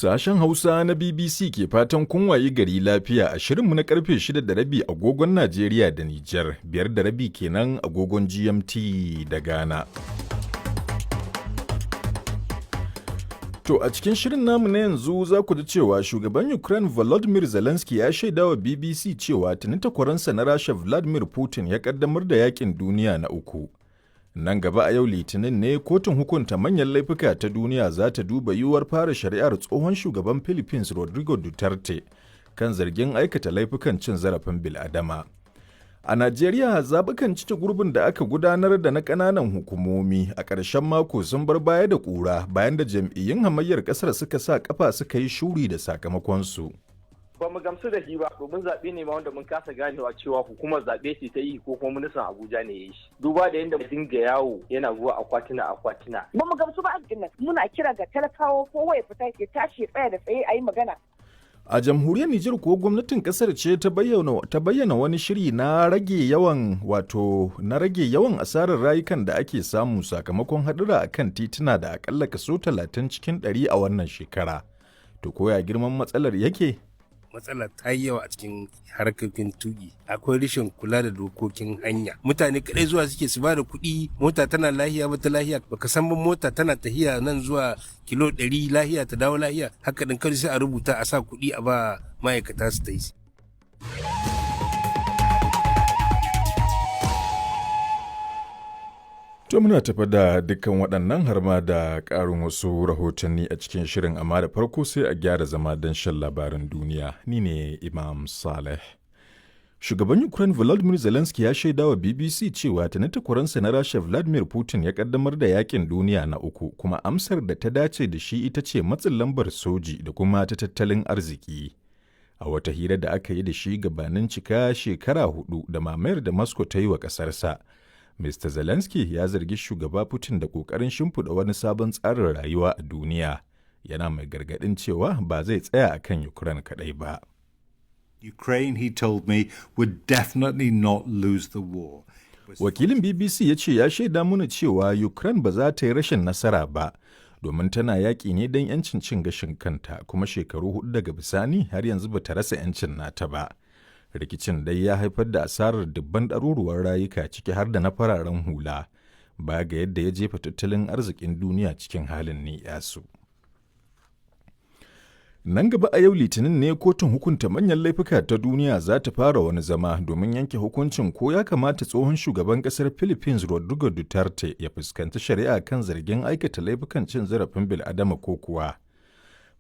Sashen Hausa na BBC ke fatan kun wayi gari lafiya a shirinmu na karfe 6:30 agogon Najeriya da Nijar, 5:30 kenan agogon GMT da Ghana. To a cikin shirin namu na yanzu za ku ji cewa shugaban Ukraine Volodymyr Zelensky ya shaida wa BBC cewa tuni takwaransa na Rasha Vladimir Putin ya kaddamar da yakin duniya na uku. Nan gaba a yau Litinin ne kotun hukunta manyan laifuka ta duniya za ta duba yiwuwar fara shari'ar tsohon shugaban Philippines Rodrigo Duterte kan zargin aikata laifukan cin zarafin bil'adama. A Najeriya zaɓukan cike gurbin da aka gudanar da na ƙananan hukumomi a ƙarshen mako sun bar baya da ƙura bayan da jam'iyyun hamayyar ƙasar suka sa ƙafa suka yi shuri da sakamakonsu. Ba mu gamsu da shi ba domin zaɓe ne ma wanda mun kasa ganewa cewa hukumar zaɓe ce ta yi ko kuma ministan Abuja ne ya yi shi. Duba da yadda dinga yawo yana zuwa akwatina. Ba mu gamsu ba a nan muna kira ga talakawa kowa ya fita ya tashi ya tsaya da tsaye a yi magana. A jamhuriyar Nijar kuwa gwamnatin kasar ce ta bayyana wani shiri na rage yawan asarar rayukan da ake samu sakamakon haɗura a kan tituna da akalla kaso 30 cikin 100 a wannan shekara. To koya girman matsalar yake? Matsala ta yi yawa a cikin harkokin tuki, akwai rashin kula da dokokin hanya, mutane kadai zuwa suke su bada kuɗi, mota tana lahiya ba ta lahiya, baka san ba mota tana tahiya nan zuwa kilo 100 lahiya ta dawo lahiya, haka din kawai sai a rubuta a sa kuɗi a ba ma'aikata su ta yi. To muna tafa da dukkan waɗannan har ma da ƙarin wasu rahotanni a cikin shirin, amma da farko sai a gyara zama don shan labaran duniya. Ni ne Imam Saleh. Shugaban Ukraine Volodymyr Zelensky ya shaida wa BBC cewa tuni takwaransa na Rasha Vladimir Putin ya kaddamar da yakin duniya na uku, kuma amsar da ta dace da shi ita ce matsin lambar soji da kuma ta tattalin arziki. A wata hira da aka yi da shi gabanin cika shekara 4 da mamayar da Moscow ta yi wa ƙasarsa. Mr. Zelensky ya zargi shugaba Putin da ƙoƙarin shimfiɗa wani sabon tsarin rayuwa a duniya, yana mai gargaɗin cewa ba zai tsaya a kan Ukraine kaɗai ba. Ukraine, he told me, would definitely not lose the war. Wakilin BBC ya ce ya shaida mana cewa Ukraine ba za ta yi rashin nasara ba, domin tana yaƙi ne don 'yancin cin gashin kanta, kuma shekaru 4 daga bisani har yanzu ba ta rasa 'yancin nata ba. Rikicin dai ya haifar da asarar dubban ɗaruruwar rayuka ciki har da na fararen hula, ba ga yadda ya jefa tattalin arzikin duniya cikin halin ni'yasu. Nan gaba a yau Litinin ne kotun hukunta manyan laifuka ta duniya za ta fara wani zama domin yanke hukuncin ko ya kamata tsohon shugaban ƙasar Philippines Rodrigo Duterte ya fuskanci shari'a kan zargin aikata laifukan cin zarafin bil'adama ko kuwa.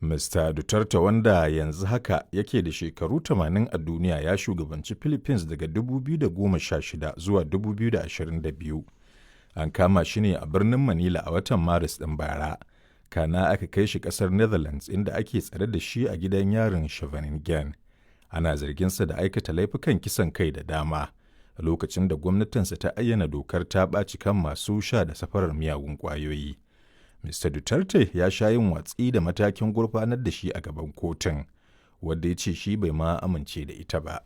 Mr. Duterte, wanda yanzu haka yake da shekaru 80 a duniya, ya shugabanci Philippines daga 2016 zuwa 2022. An kama shi ne a birnin Manila a watan Maris ɗin bara. Kana aka kai shi ƙasar Netherlands inda ake tsare da shi a gidan yarin Scheveningen. Ana zarginsa da aikata laifukan kisan kai da dama a lokacin da gwamnatinsa ta ayyana dokar ta ɓaci kan masu sha da safarar miyagun ƙwayoyi. Mr. Duterte ya sha yin watsi da matakin gurfanar da shi a gaban kotun, wadda ya ce shi bai ma amince da ita ba.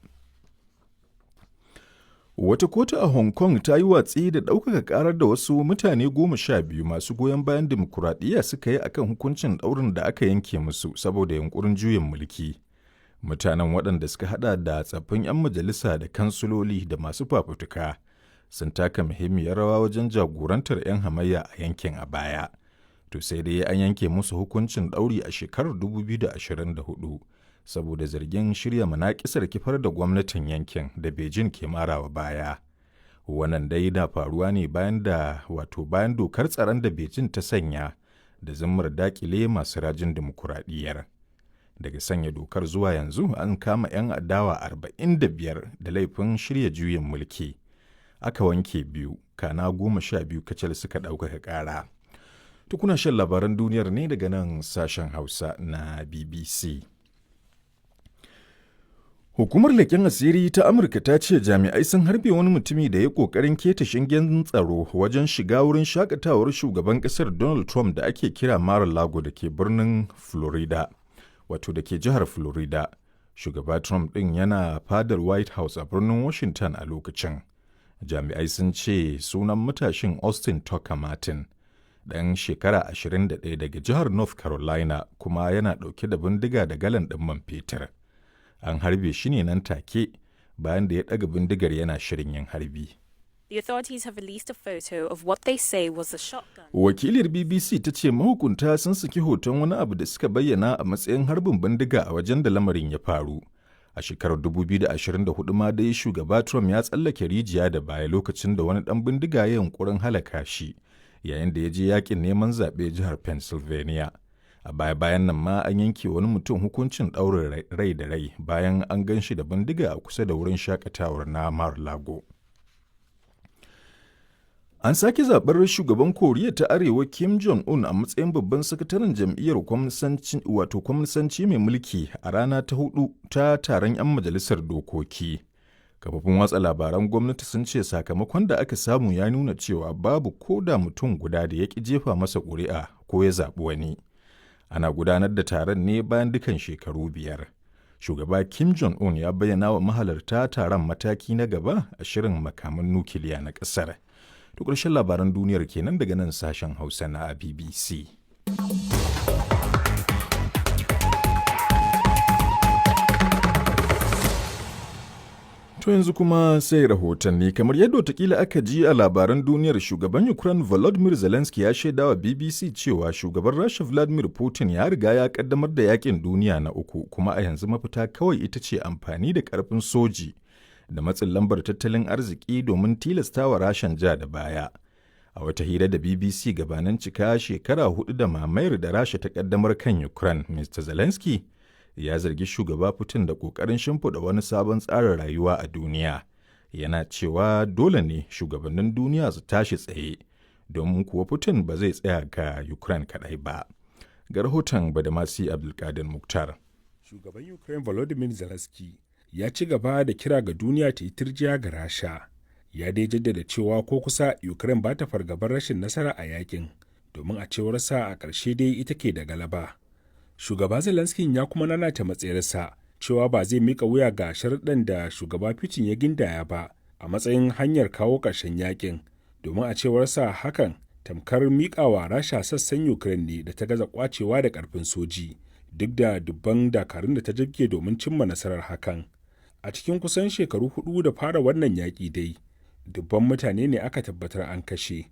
Wata kotu a Hong Kong ta yi watsi da ɗaukaka ƙarar da wasu mutane 12 masu goyon bayan dimokuraɗiyya suka yi akan hukuncin ɗaurin da aka yanke musu saboda yunkurin juyin mulki. Mutanen, waɗanda suka haɗa da tsaffin 'yan majalisa da kansuloli da masu fafutuka, sun taka muhimmiyar rawa wajen jagorantar 'yan hamayya a yankin a baya. To sai dai an yanke musu hukuncin ɗauri a shekarar 2024 saboda zargin shirya manaƙisar kifar da gwamnatin yankin da Beijing ke marawa baya. Wannan dai na faruwa ne bayan dokar tsaron da Beijing ta sanya da zimmar daƙile masu rajin dimokuraɗiyyar. Daga sanya dokar zuwa yanzu an kama 'yan adawa 45 da laifin shirya juyin mulki. Aka wanke 2, kana 12 kacal suka ɗaukaka ƙara. Tukuna shan labaran duniyar ne daga nan sashen Hausa na BBC. Hukumar leƙen asiri ta Amurka ta ce jami'ai sun harbe wani mutumi da ya ƙoƙarin keta shingen tsaro wajen shiga wurin shakatawar shugaban ƙasar Donald Trump da ake kira Mar-a-Lago da ke birnin Florida, wato da ke jihar Florida. Shugaba Trump ɗin yana fadar White House a birnin Washington a lokacin. Jami'ai sun ce sunan matashin Austin Tucker Martin. ɗan shekara 21 daga jihar North Carolina kuma yana ɗauke da bindiga da galan ɗin man fetur. An harbe shi ne nan take bayan da ya ɗaga bindigar yana shirin yin harbi. The authorities have released a photo of what they say was a shotgun. Wakilar BBC ta ce mahukunta sun saki hoton wani abu da suka bayyana a matsayin harbin bindiga a wajen da lamarin ya faru. A shekarar 2024 ma dai shugaba Trump ya tsallake rijiya da baya lokacin da wani ɗan bindiga ya yunkurin halaka shi yayin da ya je yakin neman zaɓe jihar Pennsylvania. A baya-bayan nan ma an yanke wani mutum hukuncin ɗaurin rai da rai bayan an gan shi da bindiga a kusa da wurin shakatawar na Mar-a-Lago. An sake zaɓar shugaban Koriya ta Arewa Kim Jong-un a matsayin babban sakataren jam'iyyar kwamnisanci mai mulki a rana ta hudu ta taron 'yan majalisar dokoki. Kafofin watsa labaran gwamnati sun ce sakamakon da aka samu ya nuna cewa babu ko da mutum guda da ya ƙi jefa masa ƙuri'a ko ya zaɓi wani. Ana gudanar da taron ne bayan dukan shekaru 5. Shugaba Kim Jong-un ya bayyana wa mahalarta taron mataki na gaba a shirin makaman nukiliya na ƙasar. To ƙarshen labaran duniyar kenan daga nan sashen Hausa na BBC. To yanzu kuma sai rahotanni kamar yadda watakila aka ji a labaran duniyar shugaban Ukraine Volodymyr Zelensky ya shaidawa BBC cewa shugaban Rasha Vladimir Putin ya riga ya kaddamar da yakin duniya na uku kuma a yanzu mafita kawai ita ce amfani da karfin soji da matsin lambar tattalin arziki domin tilastawa Rashan ja da baya. A wata hira da BBC gabanin cika shekara 4 da mamayar da Rasha ta kaddamar kan Ukraine, Mr. Zelensky ya zargi shugaba Putin da ƙoƙarin shimfiɗa wani sabon tsarin rayuwa a duniya. Yana cewa dole ne shugabannin duniya su tashi tsaye, domin kuwa Putin ba zai tsaya ga Ukraine kaɗai ba. Ga rahoton Badamasi Abdulkadir Mukhtar. Shugaban Ukraine Volodymyr Zelensky ya ci gaba da kira ga duniya ta yi turjiya ga Rasha. Ya dai jaddada cewa ko kusa Ukraine ba ta fargabar rashin nasara a yakin, domin a cewarsa a ƙarshe dai ita ke da galaba. Shugaba Zelensky ya kuma nanata matsayarsa cewa ba zai mika wuya ga sharuɗan da shugaba Putin ya gindaya ba a matsayin hanyar kawo ƙarshen yakin, domin a cewarsa hakan tamkar miƙawa Rasha sassan Ukraine ne da ta gaza kwacewa da ƙarfin soji, duk da dubban dakarun da ta jibge domin cimma nasarar hakan. A cikin kusan shekaru 4 da fara wannan yaƙi dai, dubban mutane ne aka tabbatar an kashe,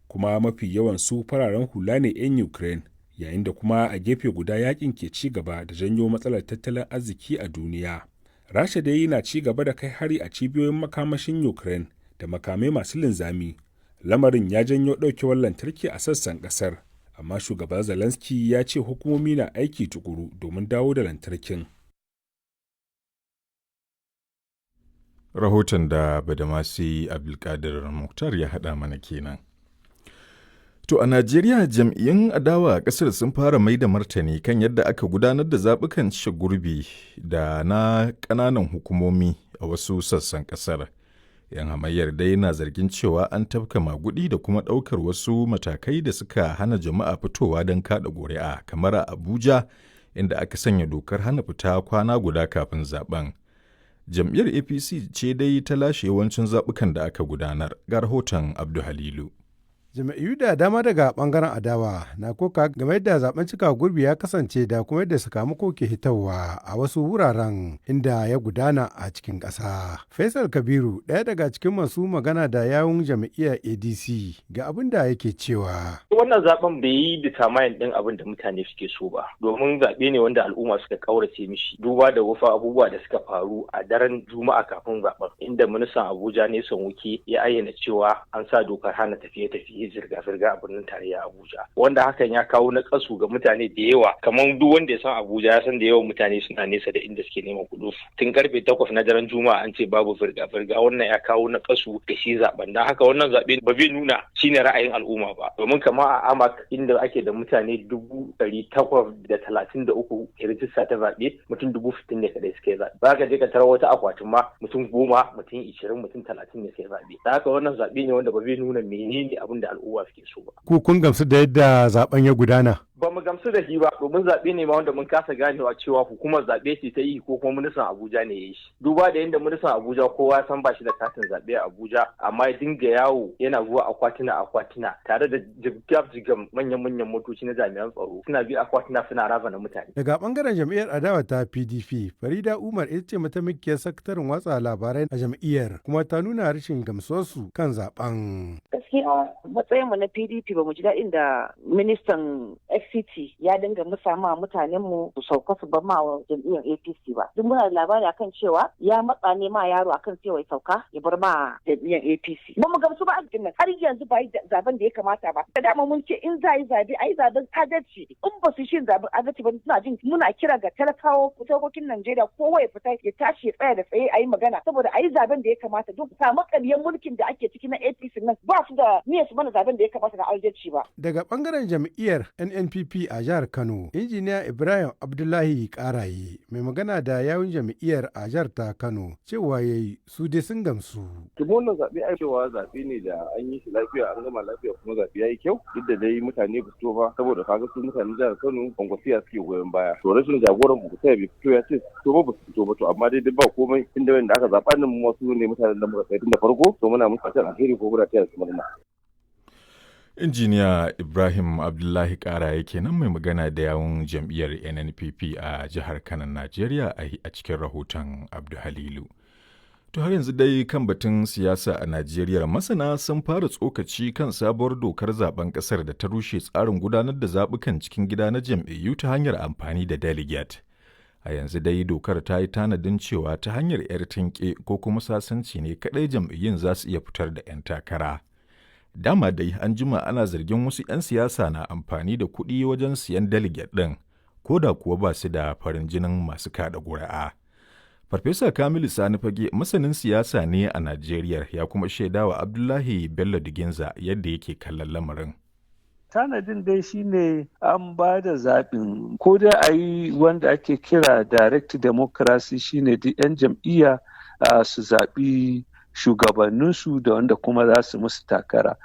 kuma mafi yawan su fararen hula ne 'yan Ukraine, yayin da kuma a gefe guda yakin ke ci gaba da janyo matsalar tattalin arziki a duniya. Rasha dai na ci gaba da kai hari a cibiyoyin makamashin Ukraine da makamai masu linzami. Lamarin ya janyo ɗaukewar lantarki a sassan ƙasar, amma shugaba Zelensky ya ce hukumomi na aiki tukuru domin dawo da lantarkin. Rahoton da Badamasi Abdulkadir Mukhtar ya haɗa mana kenan. To a Najeriya jam'iyyun adawa a ƙasar sun fara mai da martani kan yadda aka gudanar da zaɓukan cike gurbi da na ƙananan hukumomi a wasu sassan ƙasar. 'Yan hamayyar dai na zargin cewa an tafka maguɗi da kuma ɗaukar wasu matakai da suka hana jama'a fitowa don kaɗa ƙuri'a kamar a Abuja inda aka sanya dokar hana fita kwana guda kafin zaɓen. Jam'iyyar APC ce dai ta lashe yawancin zaɓukan da aka gudanar, ga rahoton Abdu Halilu. Jam'iyyu da dama daga bangaren adawa na koka game da zaben cika gurbi ya kasance da kuma yadda sakamako ke hitowa a wasu wuraren inda ya gudana a cikin ƙasa. Faisal Kabiru, ɗaya daga cikin masu magana da yawun jam'iyyar ADC, ga abin da yake cewa. Wannan zaben bai yi determine ɗin abin da mutane suke so ba, domin zaɓe ne wanda al'umma suka kaurace mishi duba da wasu abubuwa da suka faru a daren Juma'a kafin zaben, inda ministan Abuja Nyesom Wike ya ayyana cewa an sa dokar hana tafiye-tafiye zirga-zirga a birnin tarayya Abuja, wanda hakan ya kawo nakasu ga mutane da yawa. Kamar duk wanda ya san Abuja ya san da yawan mutane suna nesa da inda suke neman kuɗi. Tun karfe 8 na daren Juma'a an ce babu zirga-zirga, wannan ya kawo nakasu ga shi zaben. Dan haka wannan zaɓe ba zai nuna shine ra'ayin al'umma ba, domin kamar a Amak inda ake da mutane 833 ke rijista ta zaɓe, mutum 60,000 ne kadai suke zaɓe. Za ka je ka tarar wata akwatin ma mutum 10, mutum 20, mutum 30 ne suke zaɓe. Dan haka wannan zaɓe ne wanda ba zai nuna menene abin da al'umma suke so ba. Ku kun gamsu da yadda zaben ya gudana? Ba mu gamsu da shi ba domin zaɓe ne ma wanda mun kasa ganewa cewa hukumar zaɓe ce ta yi ko kuma ministan Abuja ne ya yi shi. Duba da yadda ministan Abuja kowa san ba shi da katin zaɓe a Abuja amma ya dinga yawo yana zuwa akwatina tare da jigam manyan motoci na jami'an tsaro suna bi akwatina suna razana mutane. Daga bangaren jam'iyyar adawa ta PDP, Farida Umar ita ce mataimakiyar sakataren watsa labarai a jam'iyyar kuma ta nuna rashin gamsuwarsu kan zaben. Gaskiya matsayin mu na PDP ba mu ji daɗin da ministan FCT ya dinga musa ma mutanen mu su sauka su bar ma jam'iyyar APC ba. Duk muna da labari akan cewa ya matsa ne ma yaro akan cewa ya sauka ya bar ma jam'iyyar APC. Ba mu gamsu ba a nan har yanzu ba yi zaben da ya kamata ba. Da dama mun ce in za yi zabe a yi zaben adalci. In ba su shi zaben adalci ba suna jin muna kira ga talakawa fitokokin Najeriya kowa ya fita ya tashi ya tsaya da tsaye a yi magana saboda a yi zaben da ya kamata duk samu ƙaryar mulkin da ake ciki na APC nan ba su da niyyar su mana zaben da ya kamata na adalci ba. Daga bangaren jam'iyyar NNPP a jihar Kano, injiniya Ibrahim Abdullahi Karaye mai magana da yawun jam'iyyar a jihar ta Kano cewa yayi su dai sun gamsu. Wannan zaɓe ai cewa zaɓe ne da an yi shi lafiya an gama lafiya kuma zaɓe ya yi kyau duk da dai mutane ba su fito ba saboda kaga su mutanen jihar Kano kwankwasiya suke goyon baya. To rashin jagoran kwankwasiya bai fito ya ce to ba su fito ba to amma dai duk ba komai inda wanda aka zaɓa nan mu wasu ne mutanen da muka kai tun da farko to muna musu fatan alheri ko muna taya su murna. Injiniya Ibrahim Abdullahi Karaye kenan mai magana da yawun jam'iyyar NNPP a jihar Kano, Najeriya a cikin rahoton Abdu Halilu. To har yanzu dai kan batun siyasa a Najeriya masana sun fara tsokaci kan sabuwar dokar zaben kasar da ta rushe tsarin gudanar da zaɓukan cikin gida na jam'iyyu ta hanyar amfani da delegate. A yanzu dai dokar ta yi tanadin cewa ta hanyar 'yar tinke ko kuma sasanci ne kaɗai jam'iyyun za su iya fitar da 'yan takara. Dama dai an jima ana zargin wasu 'yan siyasa na amfani da kuɗi wajen siyan delegate ɗin, ko da kuwa ba su da farin jinin masu kaɗa ƙuri'a. Farfesa Kamilu Sani Fage masanin siyasa ne a Najeriya ya kuma shaidawa Abdullahi Bello Diginza yadda yake kallon lamarin. Tanadin dai shine an ba da zaɓin ko da a yi wanda ake kira direct democracy shine duk 'yan jam'iyya su zaɓi shugabanninsu da wanda kuma za su musu takara.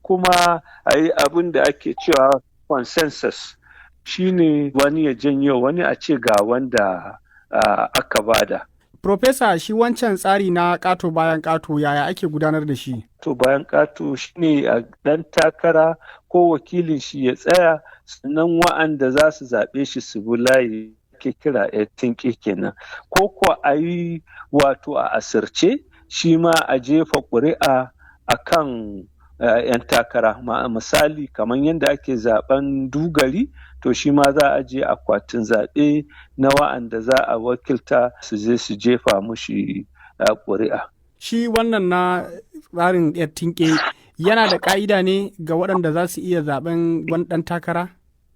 Kuma a yi abin da ake cewa consensus shine wani ya janyo wani a ce ga wanda aka bada. Profesa, shi wancan tsari na ƙato bayan ƙato yaya ake gudanar da shi? To bayan ƙato shine a ɗan takara ko wakilin shi ya tsaya sannan wa'anda za su zaɓe shi su bi layi ke kira tinke kenan. Ko kuwa a yi wato a asirce shi ma a jefa ƙuri'a a kan 'yan takara. Misali kamar yadda ake zaɓen dugari to shi ma za a je akwatin zaɓe na wa'anda za a wakilta su je su jefa mushi ƙuri'a. Shi wannan na tsarin tinke yana da ƙa'ida ne ga waɗanda za su iya zaɓen wani ɗan takara?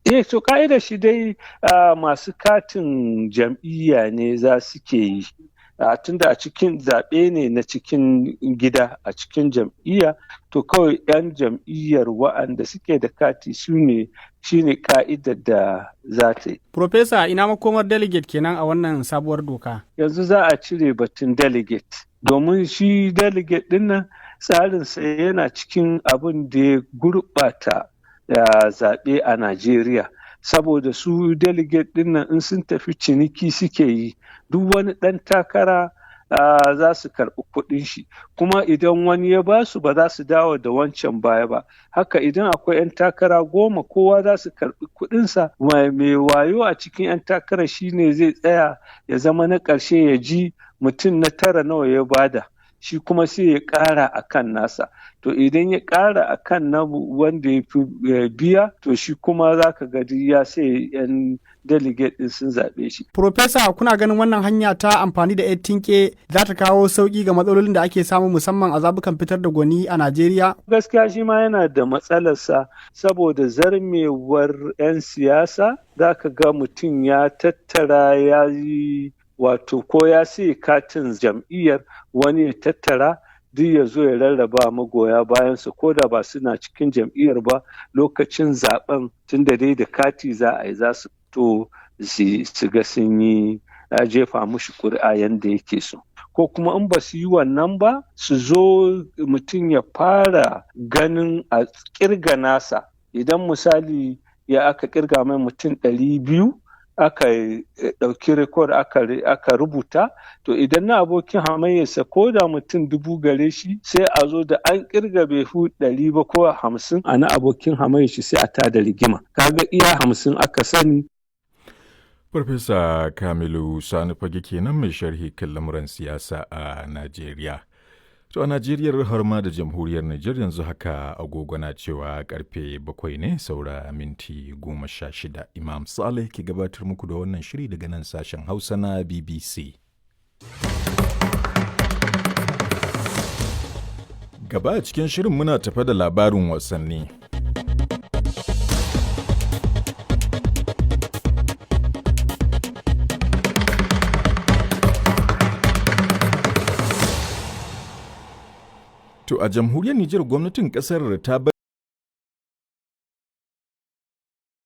To ƙa'ida shi dai masu katin jam'iyya ne za su ke yi. Tunda a cikin zaɓe ne na cikin gida a cikin jam'iyya to kawai 'yan jam'iyyar wa'anda suke da kati shine ka'idar da za ta yi. Profesa, ina makomar delegate kenan a wannan sabuwar doka? Yanzu za a cire batun delegate domin shi delegate ɗin nan tsarinsa yana cikin abin da ya gurɓata zaɓe a Najeriya. Saboda su delegate ɗin nan in sun tafi ciniki suke yi duk wani ɗan takara za su karɓi kuɗin shi kuma idan wani ya ba su ba za su dawo da wancan baya ba haka idan akwai 'yan takara 10 kowa za su karɓi kuɗinsa mai wayo a cikin 'yan takara shine zai tsaya ya zama na ƙarshe ya ji mutum na 9 nawa ya bada shi kuma sai ya ƙara a kan nasa to idan ya ƙara a kan na wanda ya fi biya to shi kuma za ka gadi ya sai 'yan delegate ɗin sun zaɓe shi. Profesa, kuna ganin wannan hanya ta amfani da tinke za ta kawo sauƙi ga matsalolin da ake samu musamman a zabukan fitar da gwani a Najeriya? Gaskiya shi ma yana da matsalarsa saboda zarmewar 'yan siyasa za ka ga mutum ya tattara ya yi wato ko ya sai katin jam'iyyar wani ya tattara duk ya zo ya rarraba magoya bayansa ko da ba suna cikin jam'iyyar ba lokacin zaben tun da dai da kati za a yi za su fito su ga sun yi jefa mushi ƙuri'a yadda yake so ko kuma in ba su yi wannan ba su zo mutum ya fara ganin a ƙirga nasa idan misali ya aka kirga mai mutum 200 aka ɗauki rekod aka rubuta, to idan na abokin hamayyarsa ko da mutum 1000 gare shi sai a zo da an kirga bai hu 100 ba ko 50 a na abokin hamayyar shi sai a tada rigima, kaga iya 50 aka sani. Farfesa Kamilu Sani Fage kenan mai sharhi kan lamuran siyasa a Najeriya. To a Najeriya har ma da jamhuriyar Nijar yanzu haka agogo na cewa karfe 7 ne saura minti 16. Imam Saleh ke gabatar muku da wannan shiri daga nan sashen Hausa na BBC. Gaba a cikin shirin muna tafa da labarin wasanni. To a jamhuriyar Nijar gwamnatin kasar ta